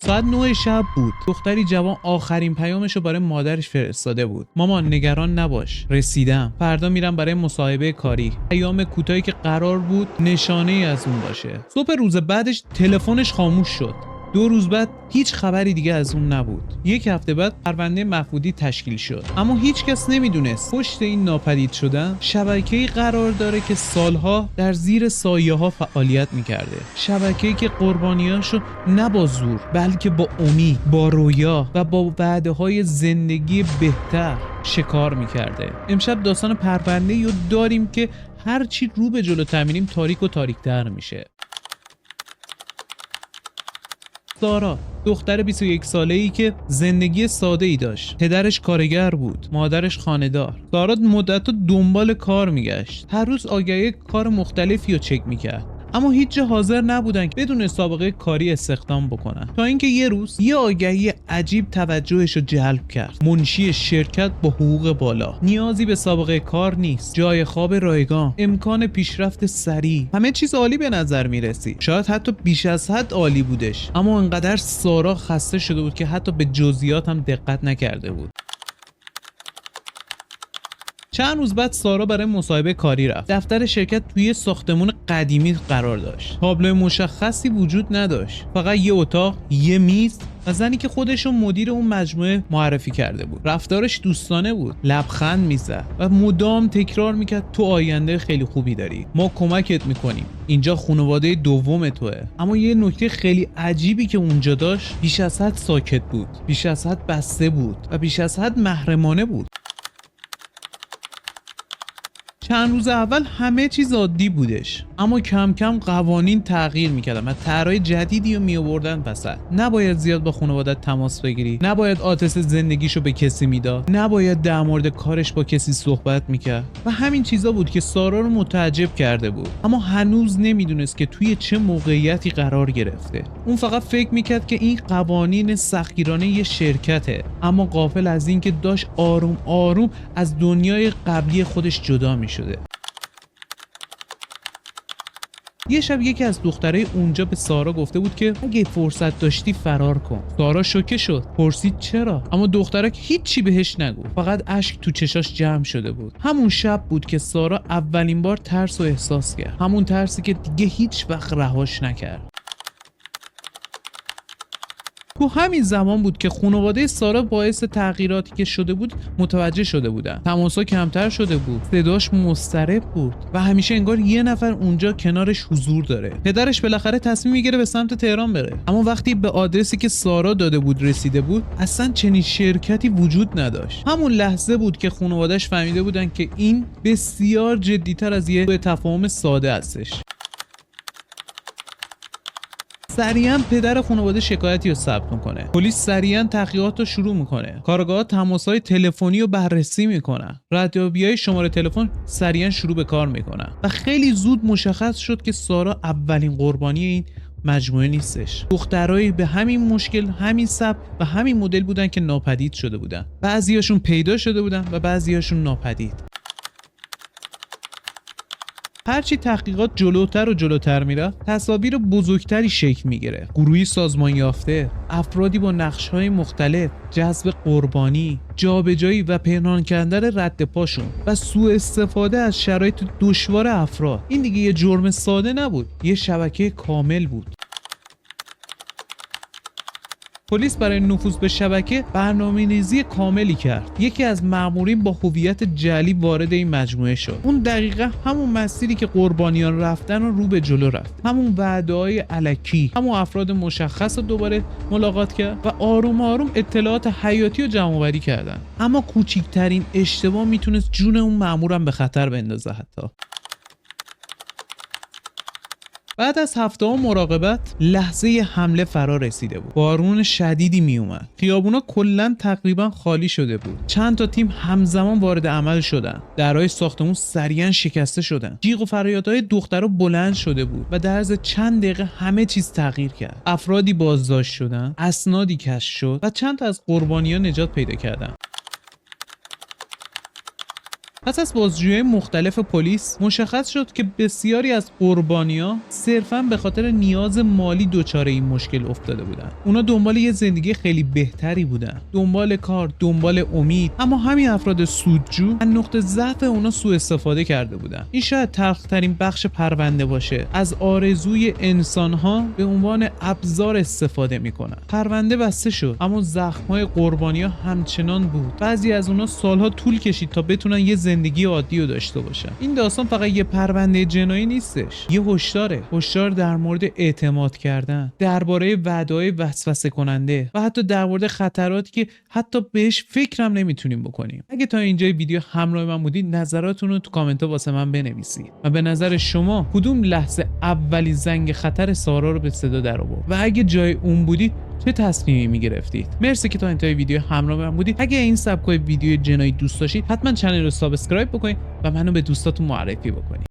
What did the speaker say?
ساعت 9 شب بود. دختری جوان آخرین پیامش رو برای مادرش فرستاده بود: مامان نگران نباش، رسیدم. فردا میرم برای مصاحبه کاری. پیام کوتاهی که قرار بود نشانه ای از اون باشه. صبح روز بعدش تلفنش خاموش شد. 2 روز بعد هیچ خبری دیگه از اون نبود. 1 هفته بعد پرونده مفقودی تشکیل شد، اما هیچ کس نمیدونست پشت این ناپدید شدن شبکه‌ای قرار داره که سالها در زیر سایه‌ها فعالیت میکرده. شبکه‌ای که قربانیاشو نه با زور بلکه با امید، با رویا و با وعده‌های زندگی بهتر شکار میکرده. امشب داستان پرونده‌ای رو داریم که هرچی رو به جلوتر میریم تاریک و تاریک‌تر میشه. سارا، دختر 21 ساله‌ای که زندگی ساده‌ای داشت. پدرش کارگر بود، مادرش خانه‌دار. سارا مدت‌ها دنبال کار میگشت. هر روز آگهی کار مختلفی رو چک میکرد، اما هیچ جا حاضر نبودن که بدون سابقه کاری استخدام بکنن. تا اینکه یه روز یه آگهی عجیب توجهش رو جلب کرد: منشی شرکت با حقوق بالا، نیازی به سابقه کار نیست، جای خواب رایگان، امکان پیشرفت سریع. همه چیز عالی به نظر میرسید، شاید حتی بیش از حد عالی بودش. اما انقدر سارا خسته شده بود که حتی به جزئیات هم دقت نکرده بود. چند روز بعد سارا برای مصاحبه کاری رفت. دفتر شرکت توی ساختمون قدیمی قرار داشت. تابلو مشخصی وجود نداشت، فقط یه اتاق، یه میز و زنی که خودشون مدیر اون مجموعه معرفی کرده بود. رفتارش دوستانه بود، لبخند میزد و مدام تکرار میکرد تو آینده خیلی خوبی داری، ما کمکت میکنیم، اینجا خانواده دوم توه. اما یه نکته خیلی عجیبی که اونجا داشت: بیش از حد ساکت بود، بیش از حد بسته بود و بیش از حد محرمانه بود. چند روز اول همه چیز عادی بودش، اما کم کم قوانین تغییر میکردن و طرحهای جدیدی رو میآوردن وسط. نباید زیاد با خانواده‌ات تماس بگیری، نباید آدرس زندگیشو به کسی میداد، نباید در مورد کارش با کسی صحبت میکرد و همین چیزا بود که سارا رو متعجب کرده بود. اما هنوز نمیدونست که توی چه موقعیتی قرار گرفته. اون فقط فکر میکرد که این قوانین سختگیرانه یه شرکته، اما غافل از این که داشت آروم آروم از دنیای قبلی خودش جدا میشد. یه شب یکی از دخترای اونجا به سارا گفته بود که اگه فرصت داشتی فرار کن. سارا شوکه شد، پرسید چرا، اما دخترک هیچی بهش نگفت، فقط اشک تو چشاش جمع شده بود. همون شب بود که سارا اولین بار ترس رو احساس کرد، همون ترسی که دیگه هیچ وقت رهاش نکرد. تو همین زمان بود که خانواده سارا باعث تغییراتی که شده بود متوجه شده بودن. تماسا کمتر شده بود، صداش مضطرب بود و همیشه انگار یه نفر اونجا کنارش حضور داره. پدرش بالاخره تصمیم میگیره به سمت تهران بره، اما وقتی به آدرسی که سارا داده بود رسیده بود، اصلا چنین شرکتی وجود نداشت. همون لحظه بود که خانواده‌اش فهمیده بودن که این بسیار جدی‌تر از یه تفاهم ساده هستش. سریعا پدر خانواده شکایتی رو ثبت میکنه. پلیس سریعا تحقیقات رو شروع میکنه. کارگاه‌ها تماس‌های تلفنی رو بررسی میکنن. ردیابی‌های شماره تلفن سریعا شروع به کار میکنن و خیلی زود مشخص شد که سارا اولین قربانی این مجموعه نیستش. دخترایی به همین مشکل، همین سبک و همین مدل بودن که ناپدید شده بودن. بعضیاشون پیدا شده بودن و بعضیاشون ناپدید. هرچی تحقیقات جلوتر و جلوتر میرفت، تصاویر بزرگتری شکل میگرفت. گروهی سازمان یافته، افرادی با نقش‌های مختلف، جذب قربانی، جابجایی و پنهان کردن رد پاشون و سوء استفاده از شرایط دشوار افراد. این دیگه یه جرم ساده نبود، یه شبکه کامل بود. پلیس برای نفوذ به شبکه برنامه‌ریزی کاملی کرد. یکی از مأمورین با هویت جعلی وارد این مجموعه شد. اون دقیقاً همون مسیری که قربانیان رفتن رو به جلو رفت. همون وعده‌های الکی، همون افراد مشخص رو دوباره ملاقات کرد و آروم آروم اطلاعات حیاتی رو جمع‌آوری کردن. اما کوچکترین اشتباه میتونست جون اون مأمورم به خطر بندازه. حتی بعد از هفته‌ها مراقبت، لحظه حمله فرا رسیده بود. بارون شدیدی می اومد. خیابونا کلاً تقریباً خالی شده بود. چند تا تیم همزمان وارد عمل شدن. درهای ساختمون سریعاً شکسته شدن. جیغ و فریادهای دخترها بلند شده بود و در عرض چند دقیقه همه چیز تغییر کرد. افرادی بازداشت شدن، اسنادی کشف شد و چند تا از قربانیان نجات پیدا کردن. پس از بازجویی مختلف پلیس مشخص شد که بسیاری از قربانی‌ها صرفاً به خاطر نیاز مالی دچار این مشکل افتاده بودن. اونا دنبال یه زندگی خیلی بهتری بودن، دنبال کار، دنبال امید، اما همین افراد سودجو از نقطه ضعف اونا سوء استفاده کرده بودن. این شاید تلخ‌ترین بخش پرونده باشه. از آرزوی انسان‌ها به عنوان ابزار استفاده میکنن. پرونده بسته شد، اما زخم‌های قربانی‌ها همچنان بود. بعضی از اونا سالها طول کشید تا بتونن یه زندگی عادی رو داشته باشن. این داستان فقط یه پرونده جنایی نیستش، یه هشدار در مورد اعتماد کردن، درباره وعده‌های وسوسه کننده و حتی در مورد خطراتی که حتی بهش فکرم نمیتونیم بکنیم. اگه تا اینجای ویدیو همراه من بودید نظراتتون رو تو کامنت‌ها واسه من بنویسید و به نظر شما کدوم لحظه اولی زنگ خطر سارا رو به صدا در آورد و اگه جای اون بودید چه تصمیمی میگرفتید؟ مرسی که تا انتهای ویدیو همراه من بودید. اگه این سبکای ویدیو جنایی دوست داشتید حتما چنل رو سابسکرایب بکنید و منو به دوستاتون معرفی بکنید.